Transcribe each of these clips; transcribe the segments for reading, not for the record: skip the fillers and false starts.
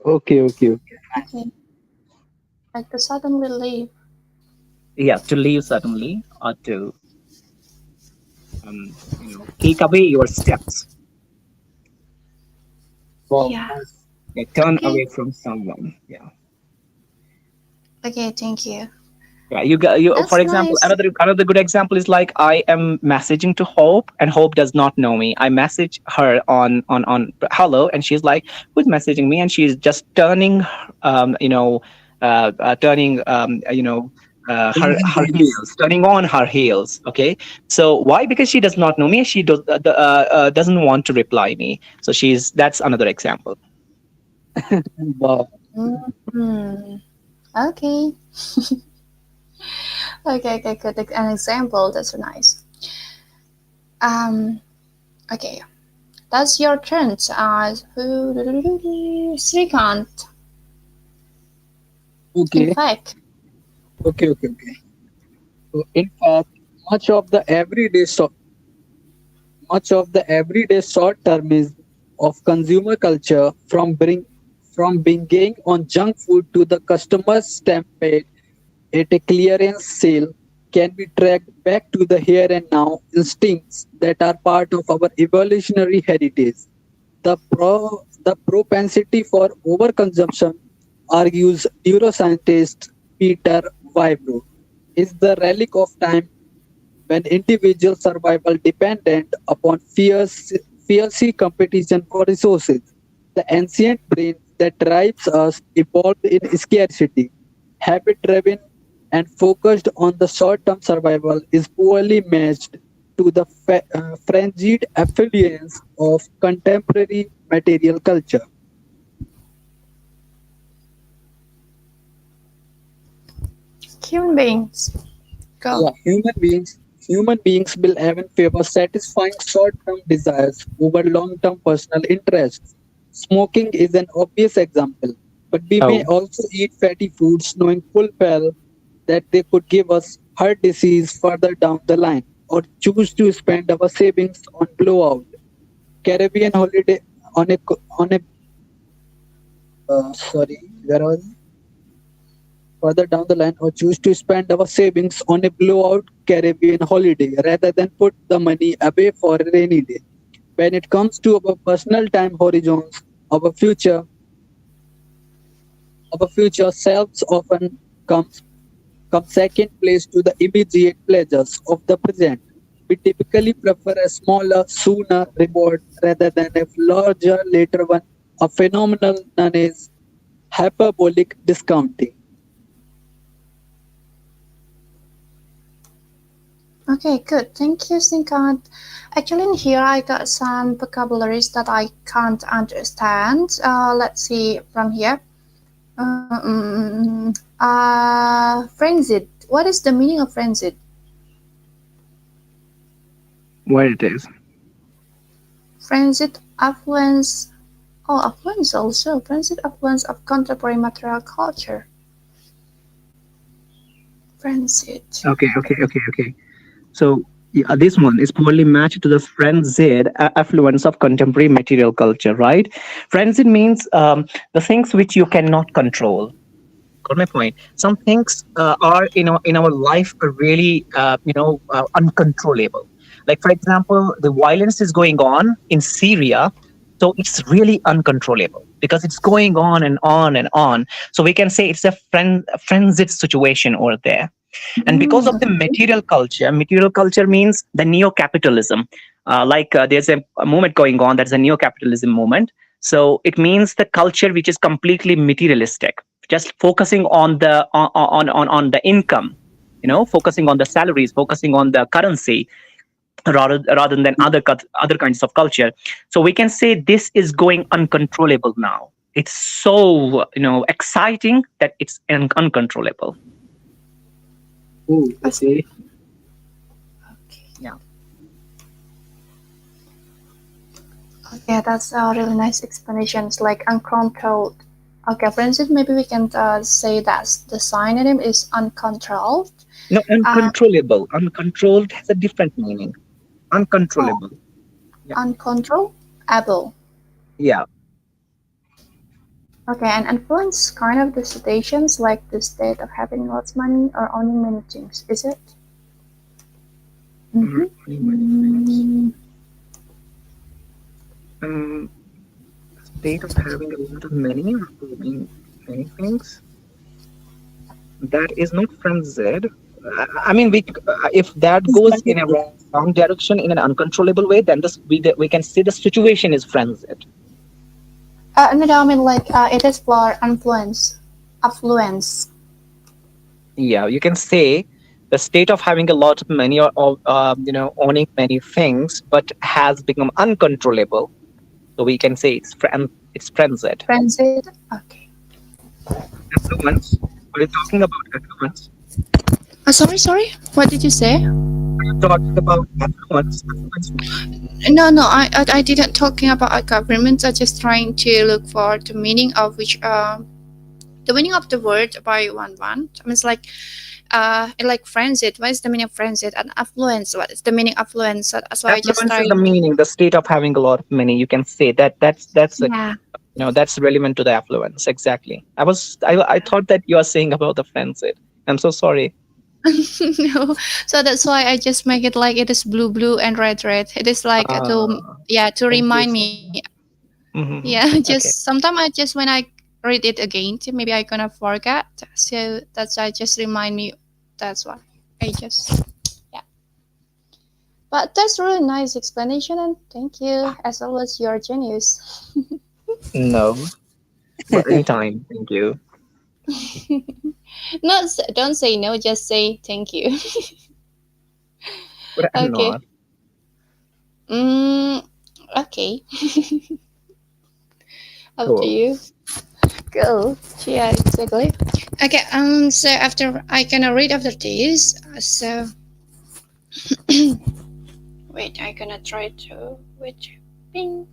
Okay, okay, okay. Okay, like to suddenly leave. Yeah, to leave suddenly, or to take away your steps. Wow, Yeah. nice. Yeah, turn Okay. away from someone. Yeah. Okay, thank you. Yeah, you got you. For That's example, nice. another good example is like I am messaging to Hope, and Hope does not know me. I message her on hello, and she's like, "Who's messaging me?" And she's just turning, turning, her heels, turning on her heels. Okay, so why? Because she does not know me. She doesn't want to reply me. So that's another example. Wow. Hmm. Okay. Okay, okay, good. An example. That's nice. Um. Okay. That's your turn. Srikant. In Okay, fact. okay, okay, okay. So, in fact, much of the everyday so- much of the everyday short-termism of consumer culture, from being on junk food to the customer's stampede at a clearance sale, can be tracked back to the here and now instincts that are part of our evolutionary heritage. The propensity for overconsumption, argues neuroscientist Peter Wybro, is the relic of time when individual survival depended upon fierce competition for resources. The ancient brain that drives us evolved in scarcity. Habit driven and focused on the short term survival is poorly matched to the frenzied affluence of contemporary material culture. Human beings. Go. Yeah, human beings will even favor satisfying short-term desires over long-term personal interests. Smoking is an obvious example, but we may Oh, also eat fatty foods knowing full well that they could give us heart disease further down the line, or choose to spend our savings on blowout Caribbean holiday on a sorry, where was it? Further down the line, or choose to spend our savings on a blowout Caribbean holiday rather than put the money away for a rainy day. When it comes to our personal time horizons, our future, our future selves often comes come second place to the immediate pleasures of the present. We typically prefer a smaller, sooner reward rather than a larger, later one. A phenomenon known as hyperbolic discounting. Okay, good. Thank you, Srikant. Actually, in here I got some vocabularies that I can't understand. Let's see from here. Frenzied. What is the meaning of frenzied? where it is. Frenzied affluence. Oh, affluence also. Frenzied affluence of contemporary material culture. Frenzied. Okay, okay, okay, okay. So yeah, this one is poorly matched to the frenzied affluence of contemporary material culture, right? Frenzied means the things which you cannot control. Got my point. Some things are in our life are really uncontrollable. Like for example, the violence is going on in Syria, so it's really uncontrollable because it's going on and on and on. So we can say it's a frenzied situation over there. And because of the Okay. material culture means the neo-capitalism. There's a movement going on, that's a neo-capitalism movement. So it means the culture which is completely materialistic, just focusing on on the income, focusing on the salaries, focusing on the currency, rather than other kinds of culture. So we can say this is going uncontrollable now. It's so exciting that it's uncontrollable. Oh, I see. okay. Okay. Yeah. Okay, that's a really nice explanation. It's like uncontrolled. Okay, for instance, maybe we can say that the synonym is uncontrolled. No, Uh, uncontrollable. Uncontrolled has a different meaning. oh, Uncontrollable. Yeah. uncontrollable. Yeah. Okay, and influence kind of the situations like the state of having lots of money or owning many things, is it? Mm, many things. Mm, Um, State of having a lot of money or doing many things. That is not frenzied. I mean, if that goes in a wrong direction in an uncontrollable way, then we can say the situation is frenzied. no, I mean like it is for influence, affluence. Yeah, you can say the state of having a lot of money or owning many things, but has become uncontrollable. So we can say it's frenzied. Frenzied. Okay. Affluence. Are you talking about affluence? Sorry. What did you say? Talking about affluence. Affluence. No. I didn't talking about a government. I just trying to look for the meaning of which the meaning of the word by one. I mean, it's like frenzied. What is the meaning of frenzied? And affluence. What is the meaning of affluence? So I just Affluence is the trying. meaning, the state of having a lot of money. You can say that's a, Yeah. that's relevant to the affluence. Exactly. I thought that you are saying about the frenzied. I'm so sorry. No, so that's why I just make it like it is blue and red. It is like to Uh, yeah to thank you remind so me. much. Yeah, Hmm. just Okay. sometimes I just when I read it again, maybe I gonna forget. So that's I just remind me. That's why I just yeah. But that's really nice explanation and thank you. As always, you're genius. No, but anytime. Thank you. Not don't say no, just say thank you. But I'm Okay. not. Mm, okay. Up to Cool. you. Go. Yeah, exactly. Okay. So after I gonna read after this. So wait, I gonna try to which ping.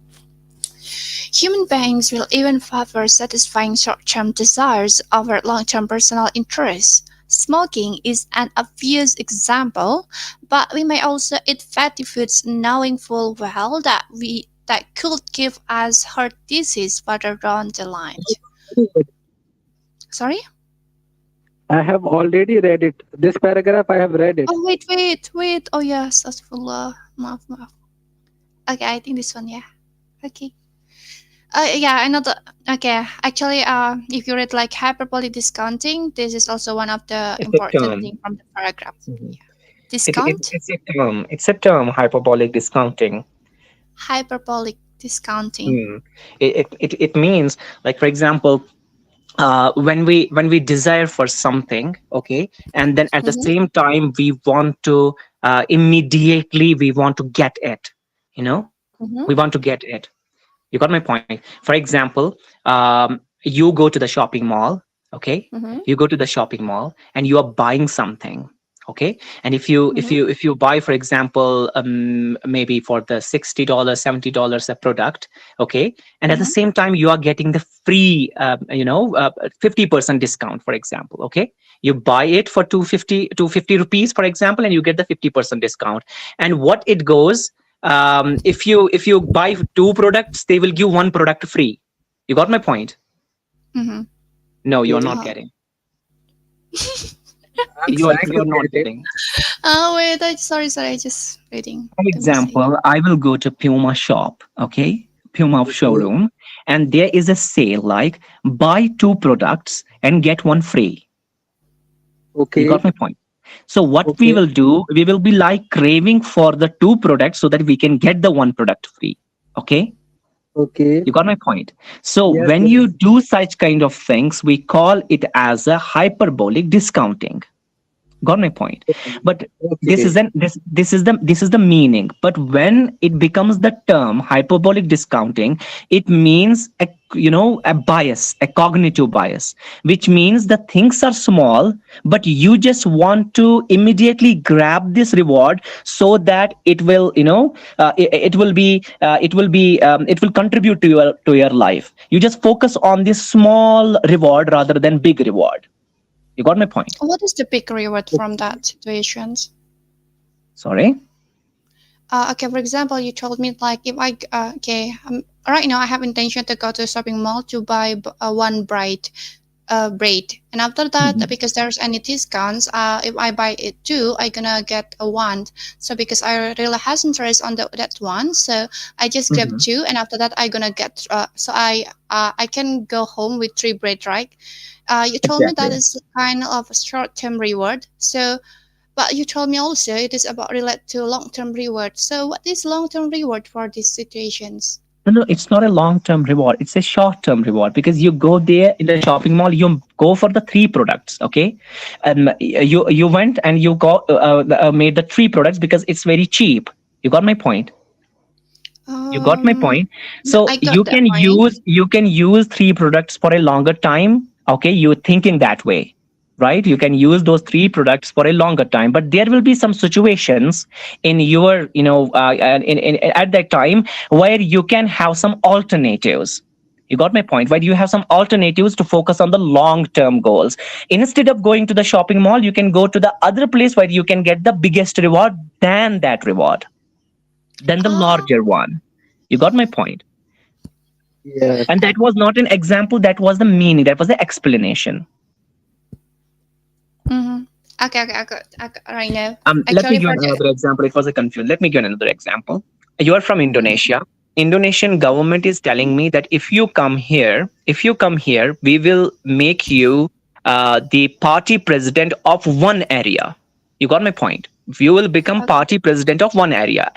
Human beings will even favor satisfying short-term desires over long-term personal interests. Smoking is an obvious example, but we may also eat fatty foods knowing full well that could give us heart disease further down the line. Sorry? I have already read it. This paragraph I have read it. Oh wait. Oh yes, Astaghfirullah. Maaf. Okay, I think this one, yeah. Okay. Yeah, another. Okay, actually, if you read like hyperbolic discounting, this is also one of the It's a important term. thing from the paragraph. Mhm. Discount, It's a term. It's a term. Hyperbolic discounting. hyperbolic discounting. Hmm. It means, like, for example, when we desire for something, okay, and then at the Mm-hmm. same time we want to immediately we want to get it, you know, Mm-hmm. we want to get it. You got my point. For example, you go to the shopping mall, okay, Mm-hmm. you go to the shopping mall and you are buying something, okay, and Mm-hmm. if you buy, for example, maybe for the $60 $70 a product, okay, and at the Mm-hmm. same time you are getting the free 50% discount, for example, okay, you buy it for 250 rupees, for example, and you get the 50% discount. And what it goes, if you buy two products, they will give one product free. You got my point? Mm-hmm. No, you're Okay. not Oh. getting. I'm You're trying to you're not get it. getting. Oh wait, sorry. I just reading For the message. example, I will go to Puma shop, okay, Puma Okay. showroom, and there is a sale like buy two products and get one free. You got Okay. my point? So what we Okay. will do, we will be like craving for the two products so that we can get the one product free. Okay, Okay. you got my point. So Yes. when you Yes. do such kind of things, we call it as a hyperbolic discounting. Got my point. But Okay. this is the meaning. But when it becomes the term hyperbolic discounting, it means a bias, a cognitive bias, which means the things are small, but you just want to immediately grab this reward so that it will it will contribute to your life. You just focus on this small reward rather than big reward. You got my point? What is the big reward from that situations? Sorry. Okay, for example, you told me like if I okay, right now I have intention to go to a shopping mall to buy one braid, and after that, Mhm. because there's any discounts, if I buy it two, I gonna get a one. So because I really has interest on that one, so I just grab Mhm. two, and after that I gonna get so I can go home with three braid, right? You told me that Exactly. is kind of a short-term reward. So, but you told me also it is about relate to long-term reward. So what is long-term reward for these situations? No, no, it's not a long-term reward. It's a short-term reward because you go there in the shopping mall, you go for the three products, okay? You went and you got made the three products because it's very cheap. You got my point. You got my Um, point. yeah, So I got that point. you can use three products for a longer time. Okay, you're thinking that way, right? You can use those three products for a longer time, but there will be some situations in your, at that time where you can have some alternatives. You got my point, right? You have some alternatives to focus on the long term goals. Instead of going to the shopping mall, you can go to the other place where you can get the biggest reward than that reward, than the Ah, larger one. You got my point. Yeah. And that was not an example, that was the meaning, that was the explanation. mm-hmm. Okay, okay, I got right now. Let me Actually, give for you the another example. It was a confusion. Let me give you another example. You are from Indonesia. Indonesian government is telling me that if you come here, we will make you the party president of one area. You got my point. You will become okay. party president of one area,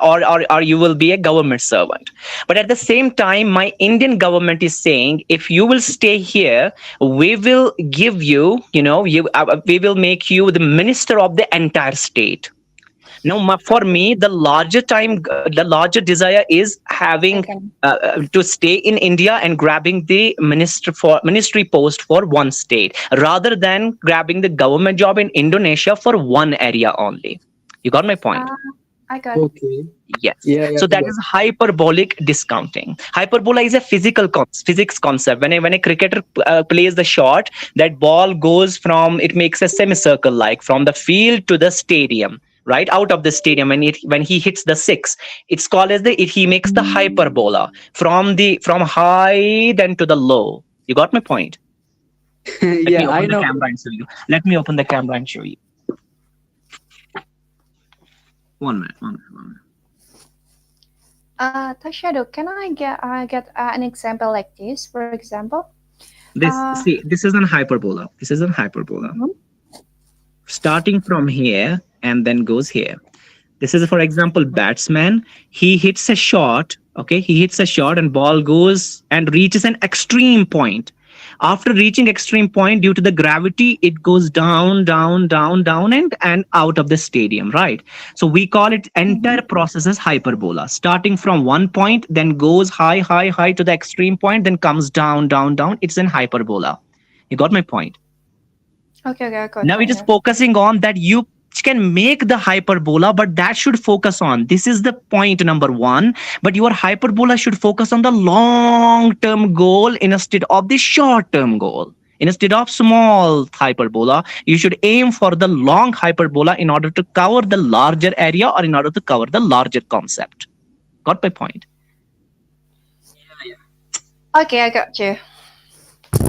or you will be a government servant. But at the same time, my Indian government is saying, if you will stay here, we will give you, we will make you the minister of the entire state. Now, for me, the larger desire is having Second. to stay in India and grabbing the ministry post for one state, rather than grabbing the government job in Indonesia for one area only. You got my point? Uh, I got. Okay. Yes. Yeah, yeah, So that yeah. is hyperbolic discounting. Hyperbola is a physics concept. When a cricketer plays the shot, that ball goes from, it makes a semicircle, like from the field to the stadium, right out of the stadium. When he hits the six, it's called as he makes the hyperbola from high then to the low. You got my point. Let me Yeah, I open the know. camera and show you. Let me open the camera and show you. 1 minute. 1 minute. Shadow, can I get an example like this? For example, This is an hyperbola. This is an hyperbola. mhm. Starting from here and then goes here. This is, for example, batsman. He hits a shot. Okay, he hits a shot and ball goes and reaches an extreme point. After reaching extreme point, due to the gravity, it goes down, down, down, down, and out of the stadium, right? So we call it entire process as hyperbola. Starting from one point, then goes high, high, high to the extreme point, then comes down, down, down. It's an hyperbola. You got my point? Okay, okay, I got Now right it is now. focusing on that you can make the hyperbola, but that should focus on, this is the point number one, but your hyperbola should focus on the long term goal instead of the short term goal. Instead of small hyperbola, you should aim for the long hyperbola in order to cover the larger area, or in order to cover the larger concept. Got my point? Okay, I got you.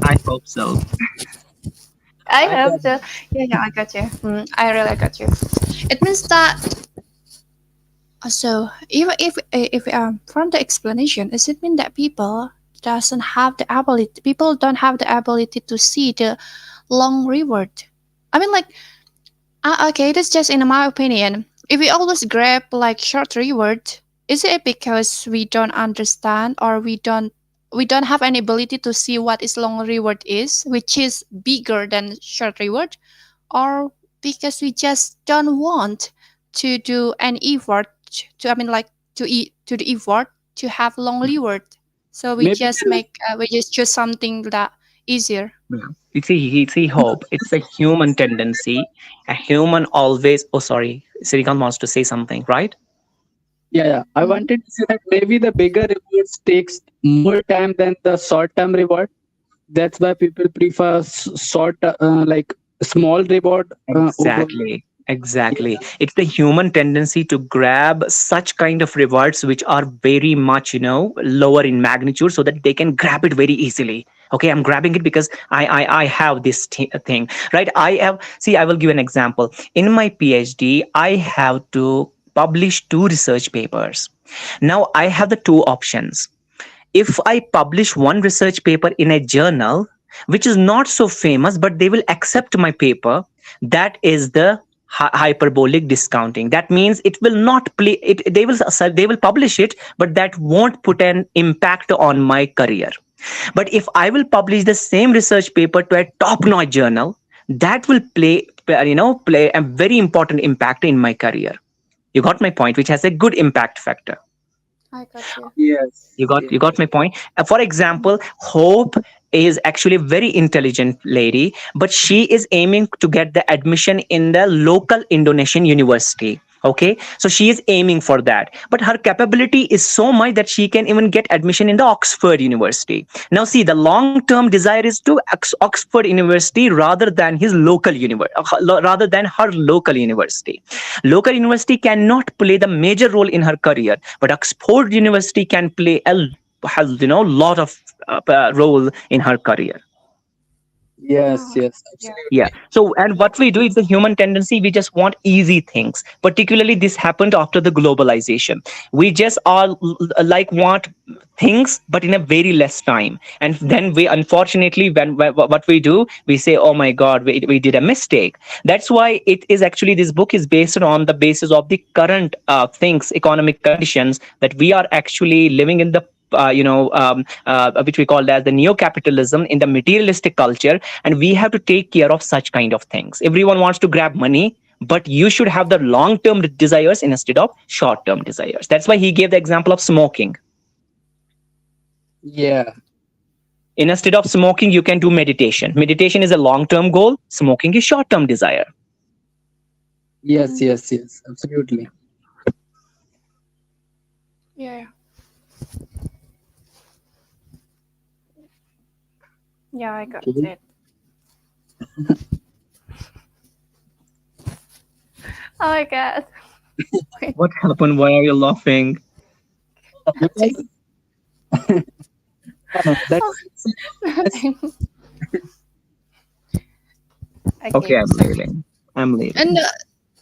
I hope so. I I hope got so. Yeah, yeah, I got you. I really got you. It means that so if from the explanation, does it mean that people don't have the ability to see the long reward? I mean, like, okay, that's just in my opinion. If we always grab like short reward, is it because we don't understand, or we don't have any ability to see what is long reward is, which is bigger than short reward, or because we just don't want to do an effort to, I mean, like, to the effort to have long reward, so maybe we just choose something that easier. Yeah. It's a hope. It's a human tendency. A human always. Oh, sorry. Sirikant wants to say something, right? yeah, yeah. I Mhm. wanted to say that maybe the bigger rewards takes more time than the short-term reward. That's why people prefer short, like small reward over. Exactly. Exactly. It's the human tendency to grab such kind of rewards which are very much, lower in magnitude so that they can grab it very easily. Okay, I'm grabbing it because I have this thing, right? I will give an example. In my PhD, I have to publish two research papers. Now I have the two options. If I publish one research paper in a journal, which is not so famous, but they will accept my paper, that is the hyperbolic discounting. That means it will not play it. They will publish it, but that won't put an impact on my career. But if I will publish the same research paper to a top-notch journal, that will play a very important impact in my career. You got my point, which has a good impact factor. I got you. Yes. You got my point. For example, Hope is actually a very intelligent lady, but she is aiming to get the admission in the local Indonesian university. Okay, so she is aiming for that, but her capability is so much that she can even get admission in the Oxford University. Now see, the long term desire is to Oxford University rather than his local rather than her local university. Local university cannot play the major role in her career, but Oxford University can play a has lot of role in her career. Yes. Oh, Yes. yeah. Yeah. So, and what we do is the human tendency, we just want easy things. Particularly, this happened after the globalization. We just all like want things, but in a very less time. And then we, unfortunately, when what we do, we say, oh my God, we did a mistake. That's why it is actually, this book is based on the basis of the current things, economic conditions that we are actually living in the which we call as the neo-capitalism in the materialistic culture, and we have to take care of such kind of things. Everyone wants to grab money, but you should have the long-term desires instead of short-term desires. That's why he gave the example of smoking. Yeah. Instead of smoking, you can do meditation. Meditation is a long-term goal. Smoking is short-term desire. Yes. Yes. Yes. Absolutely. Yeah. Yeah, I got Okay. it. Oh my god. What happened? Why are you laughing? Because no, Oh, that's nothing. Okay, Okay. I'm leaving. I'm leaving. And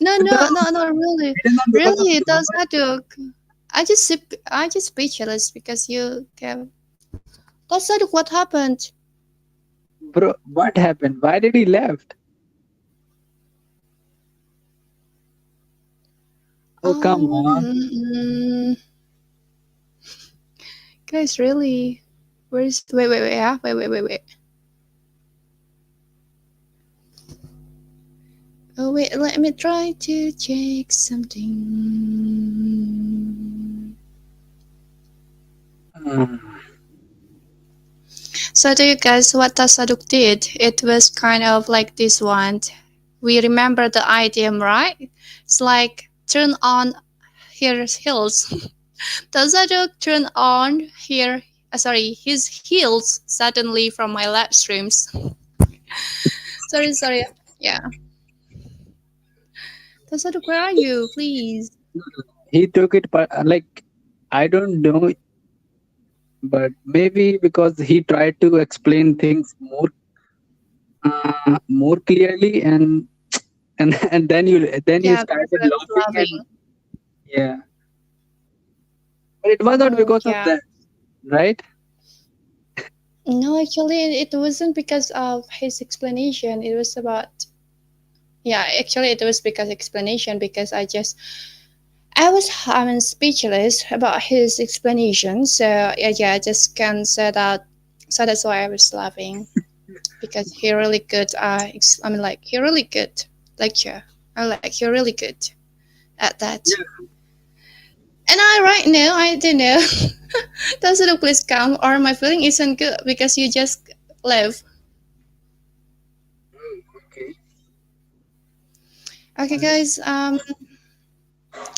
no, no, no, no, no, really, it is not because of really, you. does that do? I just speechless because you gave. That's not what happened. Bro, what happened? Why did he left? Oh, come Oh, on. guys, really? Where's wait, yeah, wait. Oh wait, let me try to check something. Hmm. So do you guys what Tasaduk did? It was kind of like this one. We remember the idiom, right? It's like turn on his heels. Tasaduk turn on his heels suddenly from my live streams. Sorry. Yeah. Tasaduk, where are you? Please. He took it, but like, I don't know, but maybe because he tried to explain things more clearly, and then you Yeah, because started I was laughing, and loving. yeah, but it was not Oh because of yeah. that, right? No, actually, it wasn't because of his explanation. It was about, yeah, actually, it was because explanation because I mean, speechless about his explanation. So yeah, I just can't say that. So that's why I was laughing because he really good. I mean, like he really good lecture. I like he really good at that. And I right now I don't know. Does it please come or my feeling isn't good because you just left. Okay. Okay, guys.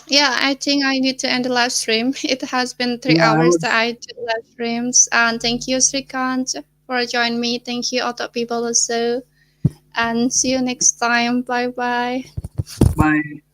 Yeah, I think I need to end the live stream. It has been three Yeah, I hours would. that I do live streams. And thank you, Srikant, for joining me. Thank you, other people also. And see you next time. Bye bye. Bye.